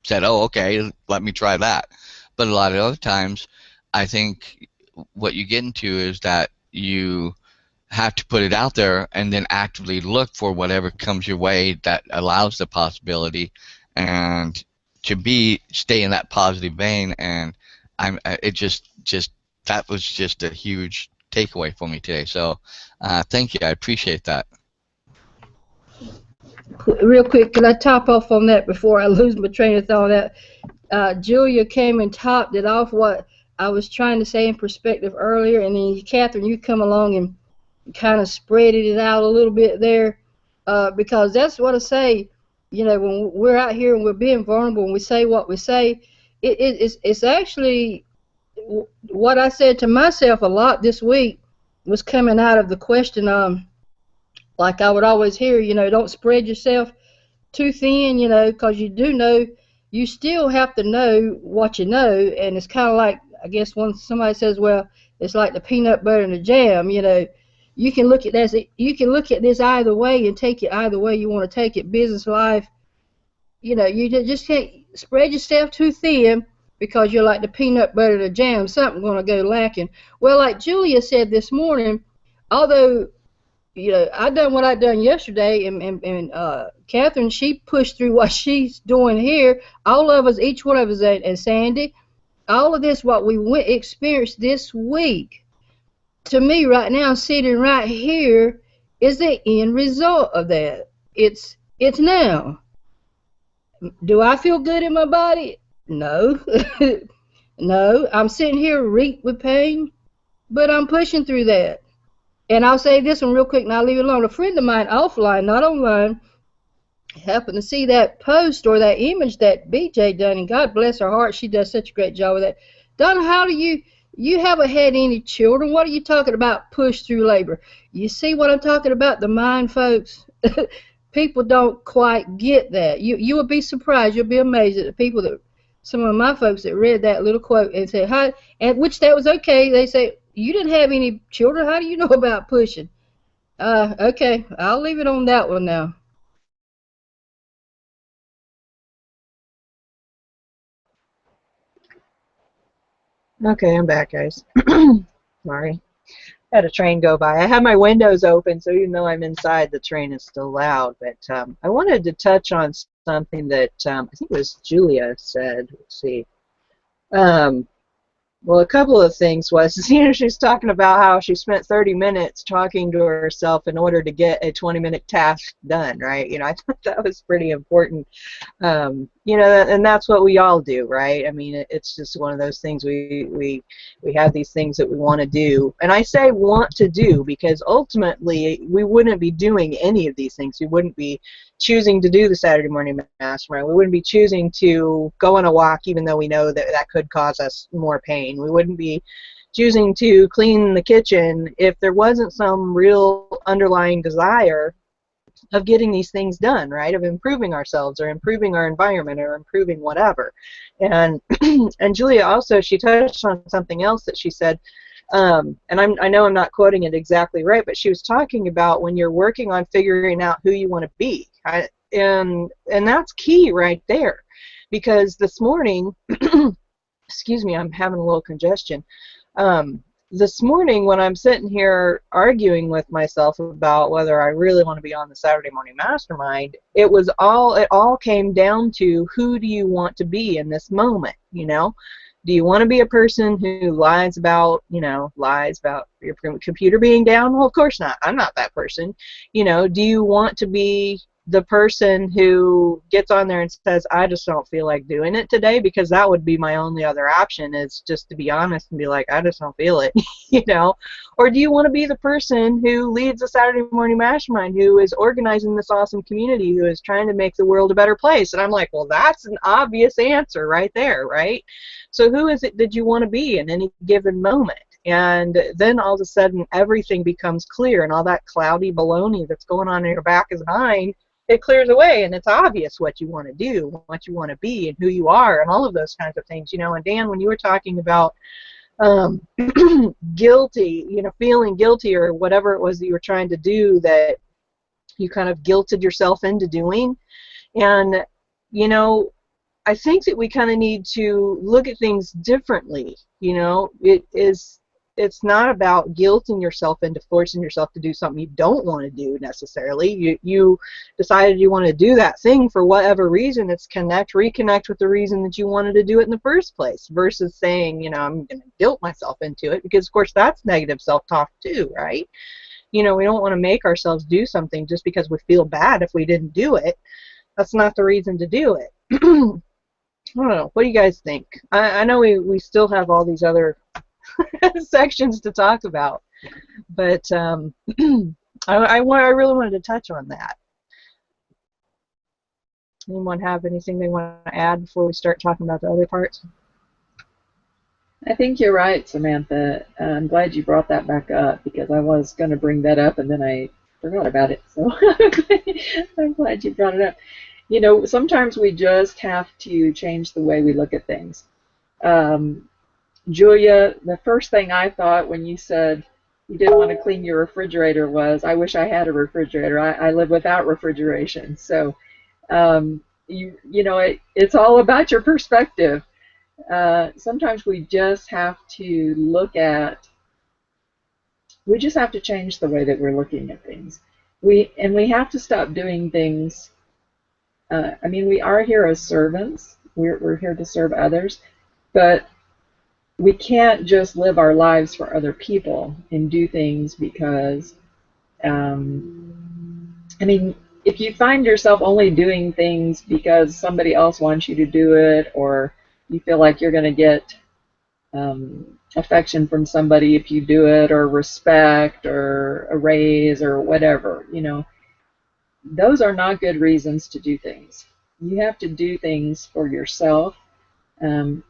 said, oh, okay, let me try that. But a lot of other times, I think what you get into is that you have to put it out there and then actively look for whatever comes your way that allows the possibility, and to stay in that positive vein. And that was just a huge takeaway for me today. So thank you, I appreciate that. Real quick, can I top off on that before I lose my train of thought? Julia came and topped it off what I was trying to say in perspective earlier, and then Catherine, you come along and kind of spreaded it out a little bit there, because that's what I say. When we're out here and we're being vulnerable and we say what we say, it's actually what I said to myself a lot this week was coming out of the question, like I would always hear, don't spread yourself too thin, because you do know, you still have to know what you know. And it's kind of like, I guess when somebody says, well, It's like the peanut butter and the jam. You know, you can look at this. You can look at this either way and take it either way you want to take it. Business life, you know, you just can't spread yourself too thin because you're like the peanut butter and the jam. Something's going to go lacking. Well, like Julia said this morning, although you know, I done what I done yesterday, and Catherine, she pushed through what she's doing here. All of us, each one of us, and Sandy, all of this, what we experienced this week, to me right now, sitting right here, is the end result of that. It's now. Do I feel good in my body? No. No, I'm sitting here reeked with pain, but I'm pushing through that. And I'll say this one real quick and I'll leave it alone. A friend of mine offline, not online, happened to see that post or that image that BJ done, and God bless her heart, she does such a great job with that. Donna, how do you haven't had any children? What are you talking about push through labor? You see what I'm talking about? The mind, folks? People don't quite get that. You will be surprised, you'll be amazed at the people that, some of my folks that read that little quote and said, how, and which that was okay. They say, you didn't have any children, how do you know about pushing? Okay, I'll leave it on that one now. Okay, I'm back, guys. Sorry. Had a train go by. I have my windows open, so even though I'm inside, the train is still loud. But I wanted to touch on something that I think it was Julia said. Let's see. Well, a couple of things was, you know, she's talking about how she spent 30 minutes talking to herself in order to get a 20-minute task done, right? You know, I thought that was pretty important. You know, and that's what we all do, right? I mean, it's just one of those things we have these things that we want to do. And I say want to do because ultimately we wouldn't be doing any of these things. We wouldn't be choosing to do the Saturday Morning Mastermind. We wouldn't be choosing to go on a walk even though we know that that could cause us more pain. We wouldn't be choosing to clean the kitchen if there wasn't some real underlying desire of getting these things done, right? Of improving ourselves or improving our environment or improving whatever. And and Julia also, she touched on something else that she said, and I know I'm not quoting it exactly right, but she was talking about when you're working on figuring out who you want to be. And that's key right there. Because this morning, excuse me, I'm having a little congestion. This morning when I'm sitting here arguing with myself about whether I really want to be on the Saturday Morning Mastermind, it all came down to who do you want to be in this moment, you know? Do you want to be a person who lies about your computer being down? Well, of course not. I'm not that person. You know, do you want to be the person who gets on there and says, I just don't feel like doing it today? Because that would be my only other option, is just to be honest and be like, I just don't feel it, you know? Or do you want to be the person who leads a Saturday Morning Mastermind, who is organizing this awesome community, who is trying to make the world a better place? And I'm like, well, that's an obvious answer right there, right? So who is it that you want to be in any given moment? And then all of a sudden everything becomes clear, and all that cloudy baloney that's going on in your back of the mind, it clears away, and it's obvious what you want to do, what you want to be, and who you are, and all of those kinds of things, you know. And Dan, when you were talking about guilty, you know, feeling guilty or whatever it was that you were trying to do that you kind of guilted yourself into doing, and, you know, I think that we kind of need to look at things differently, you know. It's not about guilting yourself into forcing yourself to do something you don't want to do necessarily. You decided you want to do that thing for whatever reason. It's reconnect with the reason that you wanted to do it in the first place, versus saying, you know, I'm going to guilt myself into it, because of course that's negative self-talk too, right? You know, we don't want to make ourselves do something just because we feel bad if we didn't do it. That's not the reason to do it. I don't know. What do you guys think? I know we still have all these other sections to talk about, but I really wanted to touch on that. Anyone have anything they want to add before we start talking about the other parts? I think you're right, Samantha. I'm glad you brought that back up, because I was going to bring that up and then I forgot about it. So I'm glad you brought it up. You know, sometimes we just have to change the way we look at things. Julia, the first thing I thought when you said you didn't want to clean your refrigerator was, I wish I had a refrigerator. I live without refrigeration. So, you know, it's all about your perspective. Sometimes we just have to we just have to change the way that we're looking at things. We have to stop doing things. I mean, we are here as servants. We're here to serve others, but we can't just live our lives for other people and do things because, I mean, if you find yourself only doing things because somebody else wants you to do it, or you feel like you're going to get affection from somebody if you do it, or respect, or a raise, or whatever, you know, those are not good reasons to do things. You have to do things for yourself. Um,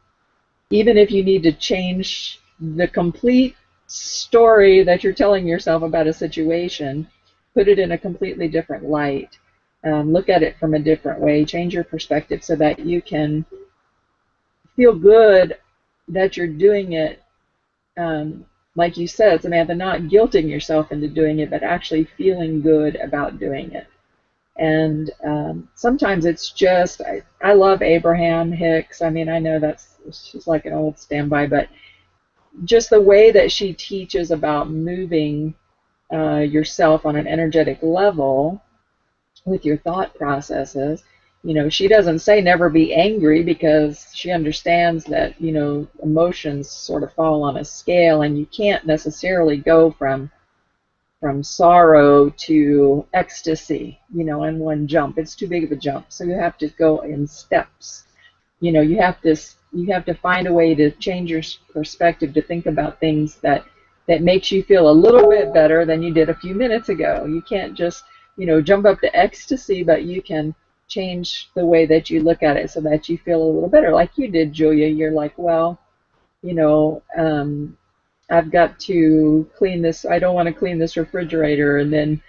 Even if you need to change the complete story that you're telling yourself about a situation, put it in a completely different light, look at it from a different way, change your perspective so that you can feel good that you're doing it, like you said, Samantha, not guilting yourself into doing it, but actually feeling good about doing it. And sometimes it's just, I love Abraham Hicks. I mean, I know she's like an old standby, but just the way that she teaches about moving yourself on an energetic level with your thought processes. You know, she doesn't say never be angry, because she understands that, you know, emotions sort of fall on a scale, and you can't necessarily go from sorrow to ecstasy, you know, in one jump. It's too big of a jump. So you have to go in steps. You know, you have to find a way to change your perspective, to think about things that makes you feel a little bit better than you did a few minutes ago. You can't just, you know, jump up to ecstasy, but you can change the way that you look at it so that you feel a little better, like you did, Julia. You're like, well, you know, I've got to clean this. I don't want to clean this refrigerator, and then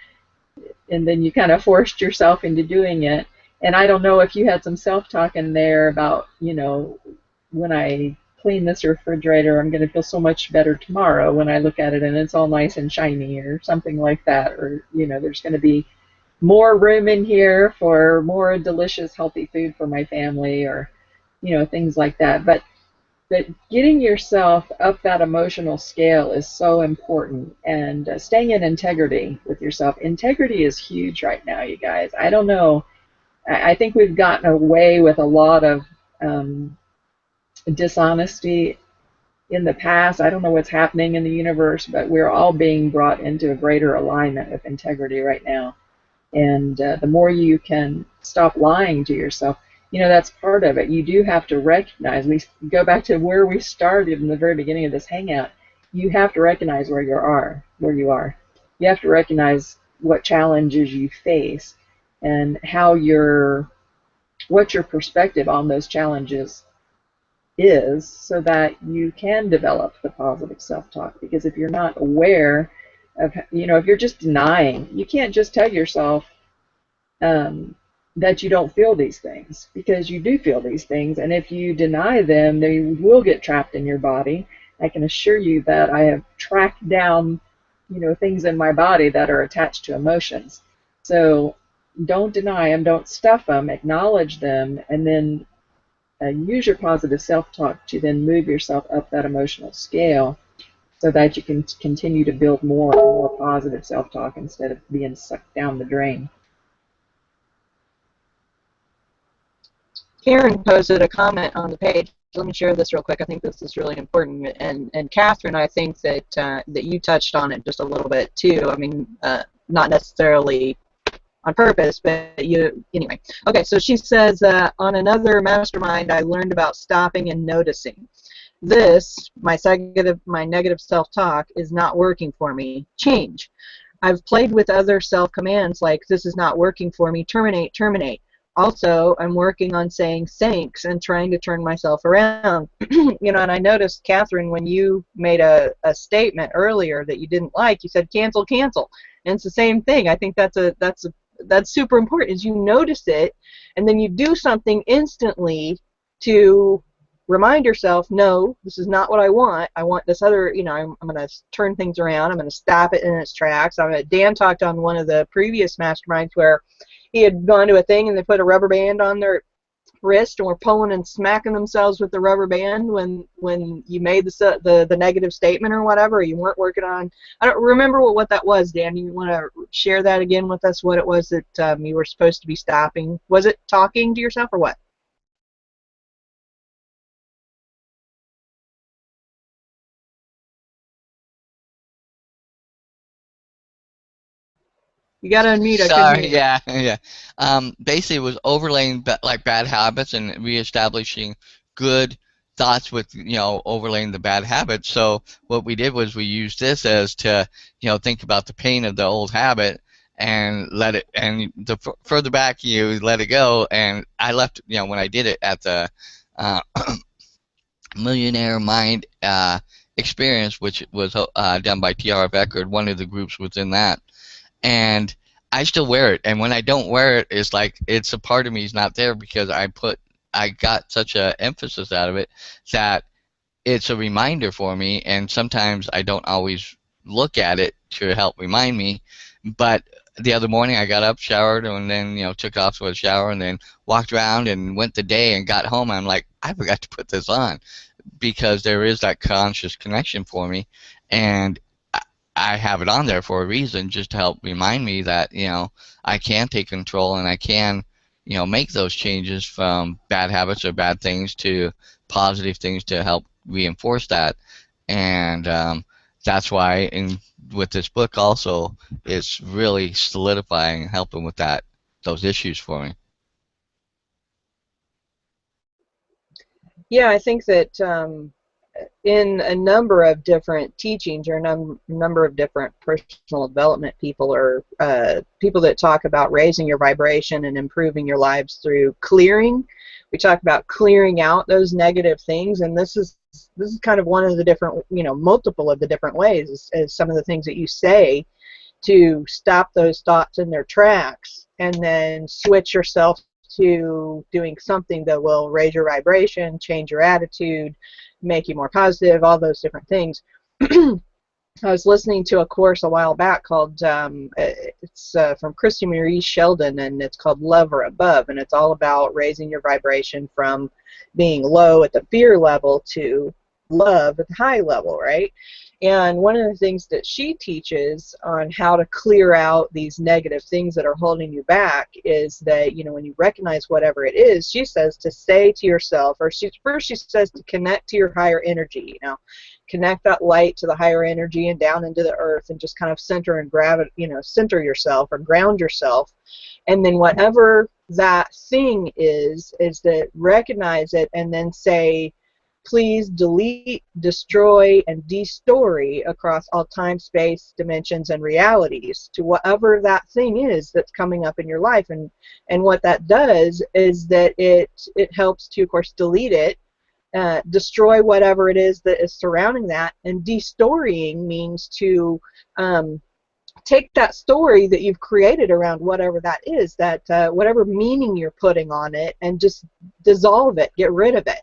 you kind of forced yourself into doing it. And I don't know if you had some self-talk in there about, you know, when I clean this refrigerator, I'm going to feel so much better tomorrow when I look at it and it's all nice and shiny, or something like that. Or, you know, there's going to be more room in here for more delicious, healthy food for my family, or, you know, things like that. But getting yourself up that emotional scale is so important, and staying in integrity with yourself. Integrity is huge right now, you guys. I don't know. I think we've gotten away with a lot of dishonesty in the past. I don't know what's happening in the universe, but we're all being brought into a greater alignment with integrity right now. And the more you can stop lying to yourself, you know, that's part of it. You do have to recognize, we go back to where we started in the very beginning of this hangout, you have to recognize where you are. You have to recognize what challenges you face, and what your perspective on those challenges is, so that you can develop the positive self-talk. Because if you're not aware of, you know, if you're just denying, you can't just tell yourself that you don't feel these things, because you do feel these things, and if you deny them, they will get trapped in your body. I can assure you that I have tracked down, you know, things in my body that are attached to emotions. So don't deny them, don't stuff them, acknowledge them, and then use your positive self-talk to then move yourself up that emotional scale, so that you can continue to build more and more positive self-talk instead of being sucked down the drain. Karen posted a comment on the page. Let me share this real quick. I think this is really important. And Catherine, I think that that you touched on it just a little bit too. I mean, not necessarily on purpose, but anyway. Okay, so she says, on another mastermind, I learned about stopping and noticing. This, my negative self-talk, is not working for me. Change. I've played with other self-commands like, this is not working for me, terminate, terminate. Also, I'm working on saying thanks and trying to turn myself around. You know, and I noticed, Catherine, when you made a statement earlier that you didn't like, you said cancel, cancel. And it's the same thing. I think that's super important, is you notice it and then you do something instantly to remind yourself, no, this is not what I want. I want this other, I'm going to turn things around. I'm going to stop it in its tracks. Dan talked on one of the previous masterminds where he had gone to a thing and they put a rubber band on their wrist and were pulling and smacking themselves with the rubber band when you made the negative statement or whatever. You weren't working on. I don't remember what that was, Dan. You want to share that again with us? What it was that you were supposed to be stopping? Was it talking to yourself or what? You got to unmute. I couldn't Sorry, hear you. yeah, yeah. Basically, it was overlaying like bad habits and reestablishing good thoughts with, overlaying the bad habits. So what we did was we used this as to, think about the pain of the old habit and let it, and the further back you let it go. And I left, when I did it at the uh, Millionaire Mind experience, which was done by T.R.F. Eckerd, one of the groups within that. And I still wear it, and when I don't wear it, it's like it's a part of me is not there because I got such a emphasis out of it that it's a reminder for me, and sometimes I don't always look at it to help remind me. But the other morning I got up, showered, and then took off to a shower, and then walked around and went the day and got home. And I'm like, I forgot to put this on because there is that conscious connection for me, and I have it on there for a reason, just to help remind me that I can take control and I can make those changes from bad habits or bad things to positive things to help reinforce that. And that's why with this book also, it's really solidifying and helping with those issues for me. Yeah, I think that in a number of different teachings or a number of different personal development people or people that talk about raising your vibration and improving your lives through clearing. We talk about clearing out those negative things, and this is kind of one of the different, multiple of the different ways is some of the things that you say to stop those thoughts in their tracks and then switch yourself to doing something that will raise your vibration, change your attitude, make you more positive, all those different things. I was listening to a course a while back called, it's from Christy Marie Sheldon, and it's called Love or Above, and it's all about raising your vibration from being low at the fear level to love at the high level, right? And one of the things that she teaches on how to clear out these negative things that are holding you back is that, when you recognize whatever it is, she says to say to yourself, or first she says to connect to your higher energy, connect that light to the higher energy and down into the earth and just kind of center and grab it, center yourself or ground yourself. And then whatever that thing is that recognize it and then say, please delete, destroy, and destory across all time, space, dimensions, and realities to whatever that thing is that's coming up in your life. And what that does is that it helps to, of course, delete it, destroy whatever it is that is surrounding that, and destorying means to take that story that you've created around whatever that is, that whatever meaning you're putting on it, and just dissolve it, get rid of it.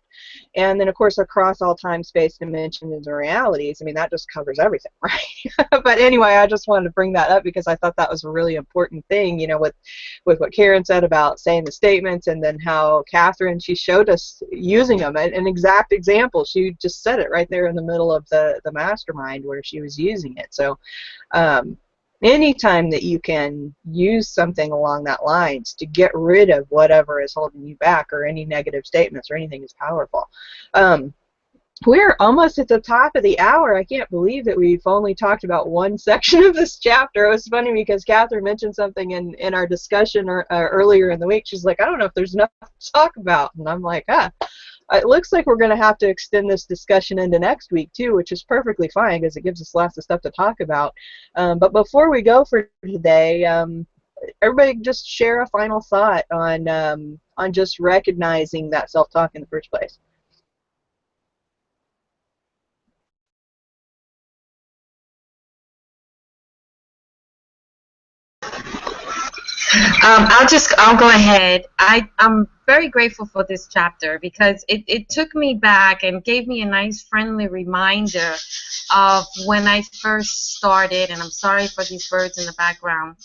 And then, of course, across all time, space, dimensions, and realities, I mean, that just covers everything, right? But anyway, I just wanted to bring that up because I thought that was a really important thing, with what Karen said about saying the statements, and then how Catherine, she showed us using them. An exact example. She just said it right there in the middle of the mastermind where she was using it. So anytime that you can use something along that lines to get rid of whatever is holding you back or any negative statements or anything is powerful. We're almost at the top of the hour. I can't believe that we've only talked about one section of this chapter. It was funny because Catherine mentioned something in our discussion earlier in the week. She's like, I don't know if there's enough to talk about. And I'm like, it looks like we're going to have to extend this discussion into next week, too, which is perfectly fine because it gives us lots of stuff to talk about. But before we go for today, everybody just share a final thought on just recognizing that self-talk in the first place. I'll go ahead. I'm very grateful for this chapter because it took me back and gave me a nice friendly reminder of when I first started, and I'm sorry for these birds in the background,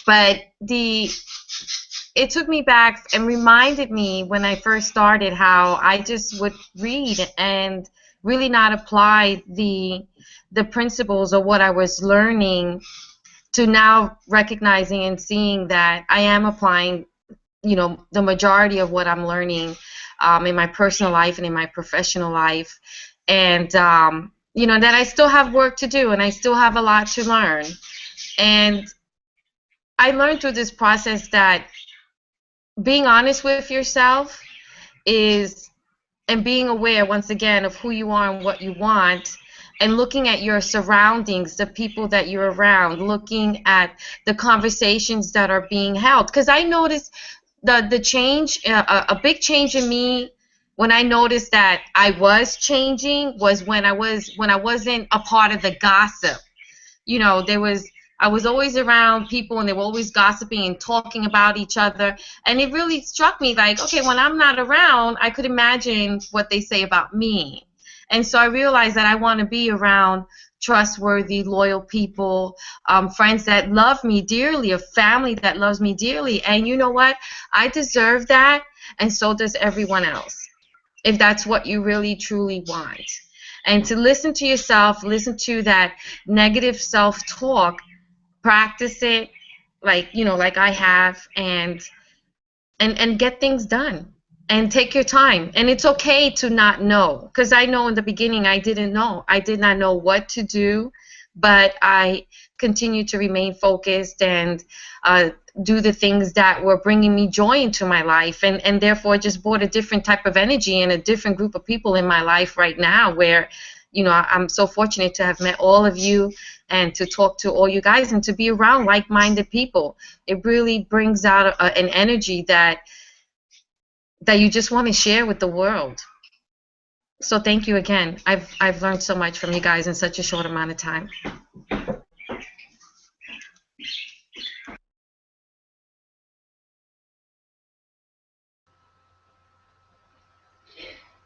but it took me back and reminded me when I first started how I just would read and really not apply the principles of what I was learning, to now recognizing and seeing that I am applying, the majority of what I'm learning in my personal life and in my professional life. And, that I still have work to do and I still have a lot to learn. And I learned through this process that being honest with yourself is, and being aware once again of who you are and what you want, and looking at your surroundings, the people that you're around, looking at the conversations that are being held. Because I noticed the change, a big change in me when I noticed that I was changing was when I wasn't a part of the gossip. I was always around people and they were always gossiping and talking about each other, and it really struck me like, okay, when I'm not around, I could imagine what they say about me. And so I realized that I want to be around trustworthy, loyal people, friends that love me dearly, a family that loves me dearly. And you know what? I deserve that, and so does everyone else, if that's what you really truly want. And to listen to yourself, listen to that negative self-talk, practice it like I have, and get things done and take your time. And it's okay to not know, because I know in the beginning I did not know what to do, but I continued to remain focused and do the things that were bringing me joy into my life, and therefore just brought a different type of energy and a different group of people in my life right now, where I'm so fortunate to have met all of you and to talk to all you guys and to be around like-minded people. It really brings out an energy that you just want to share with the world. So thank you again. I've learned so much from you guys in such a short amount of time.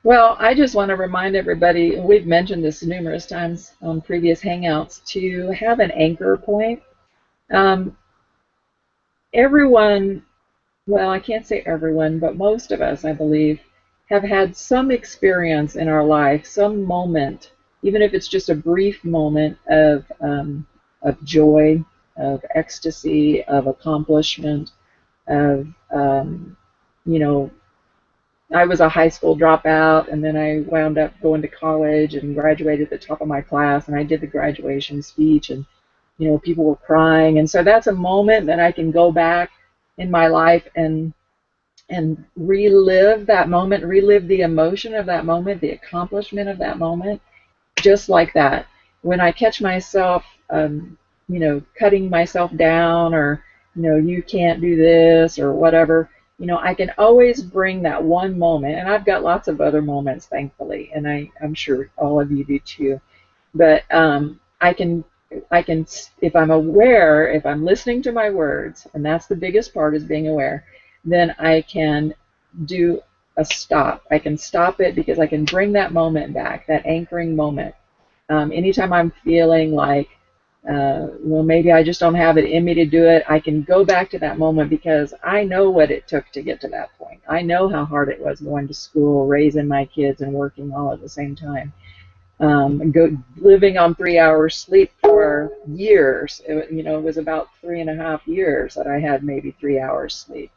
Well, I just want to remind everybody, and we've mentioned this numerous times on previous Hangouts, to have an anchor point. Everyone, well, I can't say everyone, but most of us, I believe, have had some experience in our life, some moment, even if it's just a brief moment of joy, of ecstasy, of accomplishment, of, I was a high school dropout, and then I wound up going to college and graduated at the top of my class, and I did the graduation speech, and people were crying, and so that's a moment that I can go back in my life and relive that moment, relive the emotion of that moment, the accomplishment of that moment, just like that. When I catch myself, cutting myself down, or you can't do this or whatever, I can always bring that one moment, and I've got lots of other moments, thankfully, and I'm sure all of you do too. But I can, if I'm aware, if I'm listening to my words, and that's the biggest part, is being aware, then I can do a stop. I can stop it because I can bring that moment back, that anchoring moment. Anytime I'm feeling like, well, maybe I just don't have it in me to do it, I can go back to that moment because I know what it took to get to that point. I know how hard it was going to school, raising my kids, and working all at the same time. Living on 3 hours sleep for years. It was about 3.5 years that I had maybe 3 hours sleep.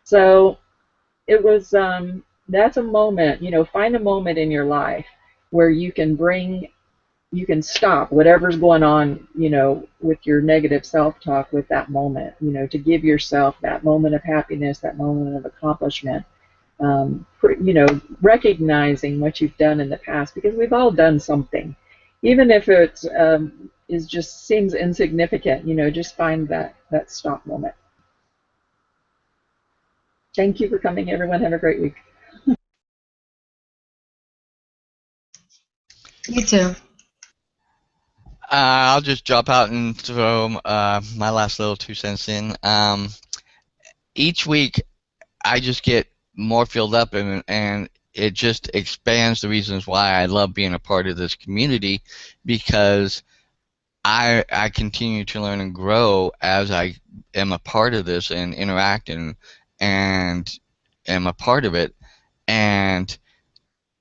So it was, that's a moment, find a moment in your life where you can stop whatever's going on, with your negative self-talk with that moment, to give yourself that moment of happiness, that moment of accomplishment. Recognizing what you've done in the past, because we've all done something, even if it just seems insignificant. Just find that stop moment. Thank you for coming, everyone. Have a great week. You too. I'll just drop out and throw my last little 2 cents in. Each week, I just get more filled up, and it just expands the reasons why I love being a part of this community, because I continue to learn and grow as I am a part of this and interact and am a part of it, and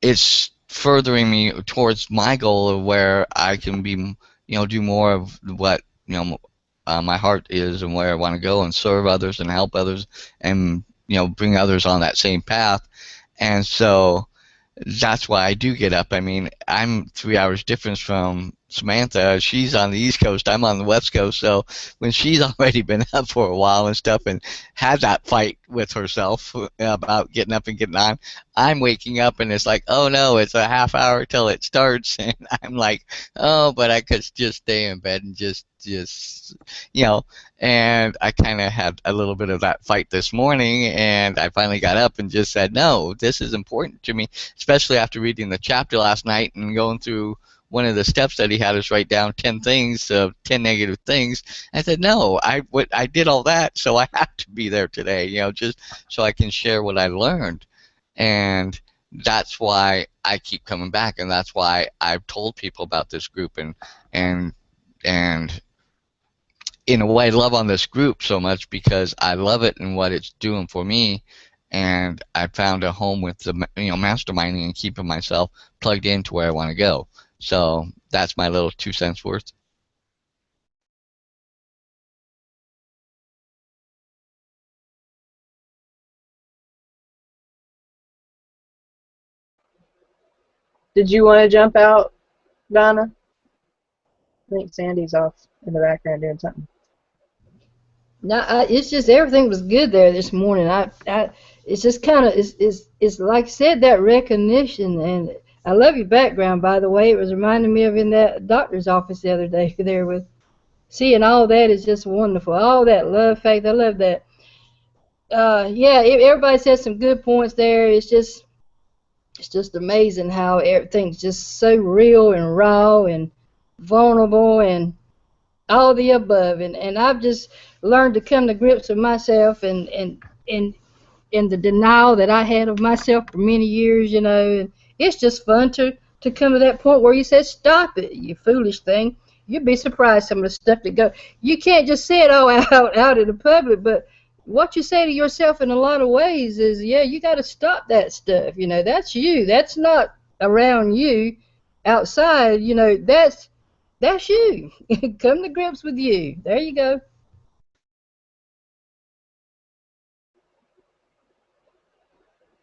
it's furthering me towards my goal of where I can be, do more of what, my heart is and where I want to go and serve others and help others and, bring others on that same path. And so that's why I do get up. I mean, I'm 3 hours difference from Samantha. She's on the East Coast. I'm on the West Coast. So when she's already been up for a while and stuff and had that fight with herself about getting up and getting on, I'm waking up and it's like, oh no, it's a half hour till it starts. And I'm like, oh, but I could just stay in bed and just, and I kind of had a little bit of that fight this morning, and I finally got up and just said, no, this is important to me, especially after reading the chapter last night and going through one of the steps that he had us write down 10 things, 10 negative things. I said, no, I did all that, so I have to be there today, just so I can share what I learned. And that's why I keep coming back, and that's why I've told people about this group, and in a way love on this group so much because I love it and what it's doing for me, and I found a home with the masterminding and keeping myself plugged into where I want to go. So that's my little 2 cents worth. Did you want to jump out, Donna? I think Sandy's off in the background doing something. No, it's just everything was good there this morning. It's just kind of, it's like I said, that recognition, and I love your background, by the way. It was reminding me of in that doctor's office the other day there with seeing all that is just wonderful. All that love, faith, I love that. Yeah, everybody said some good points there. It's just amazing how everything's just so real and raw and vulnerable and all the above, and I've just learned to come to grips with myself and the denial that I had of myself for many years, and it's just fun to come to that point where you said, stop it, you foolish thing. You'd be surprised some of the stuff that go. You can't just say it all out in the public, but what you say to yourself in a lot of ways is, yeah, you got to stop that stuff. That's you. That's not around you outside. That's you. Come to grips with you. There you go.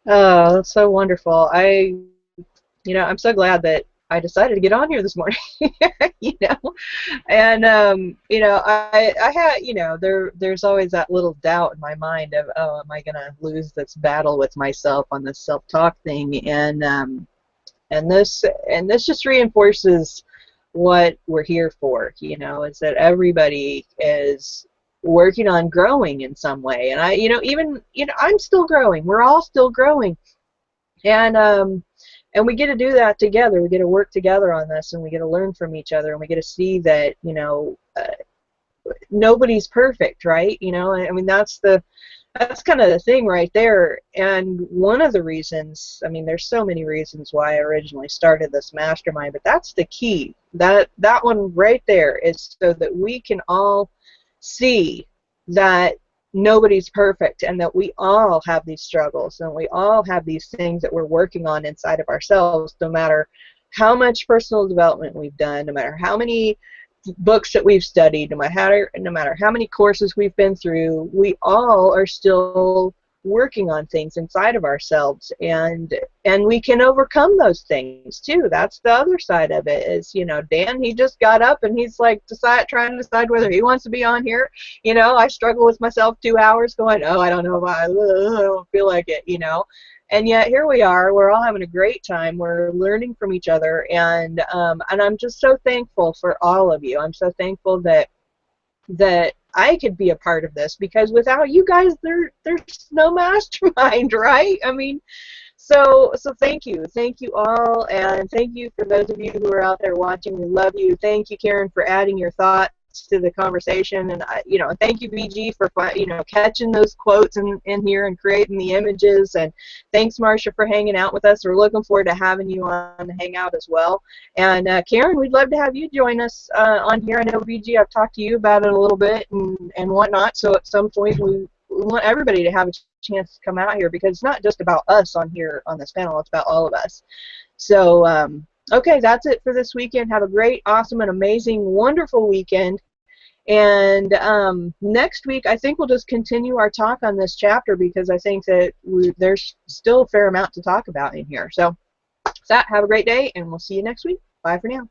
Oh, that's so wonderful. I'm so glad that I decided to get on here this morning. you know, and I had, there's always that little doubt in my mind of, oh, am I gonna lose this battle with myself on this self-talk thing? And this just reinforces what we're here for, is that everybody is working on growing in some way. And I'm still growing. We're all still growing. And we get to do that together. We get to work together on this, and we get to learn from each other, and we get to see that, nobody's perfect, right? I mean, that's kind of the thing right there. And one of the reasons, I mean, there's so many reasons why I originally started this mastermind, but that's the key. That one right there is so that we can all see that nobody's perfect, and that we all have these struggles, and we all have these things that we're working on inside of ourselves, no matter how much personal development we've done, no matter how many books that we've studied, no matter how many courses we've been through, we all are still working on things inside of ourselves, and we can overcome those things too. That's the other side of it. Is Dan, he just got up and he's like trying to decide whether he wants to be on here. I struggle with myself 2 hours going, oh, I don't know if I don't feel like it. And yet here we are. We're all having a great time. We're learning from each other, and I'm just so thankful for all of you. I'm so thankful that I could be a part of this, because without you guys, there's no mastermind, right? I mean, so thank you all, and thank you for those of you who are out there watching. We love you. Thank you, Karen, for adding your thoughts to the conversation. And thank you, BG, for catching those quotes in here and creating the images. And thanks, Marcia, for hanging out with us. We're looking forward to having you on the Hangout as well. And Karen, we'd love to have you join us on here. I know, BG, I've talked to you about it a little bit and whatnot. So at some point we want everybody to have a chance to come out here, because it's not just about us on here on this panel. It's about all of us. So okay, that's it for this weekend. Have a great, awesome, and amazing, wonderful weekend. And next week, I think we'll just continue our talk on this chapter, because I think that there's still a fair amount to talk about in here. So, have a great day, and we'll see you next week. Bye for now.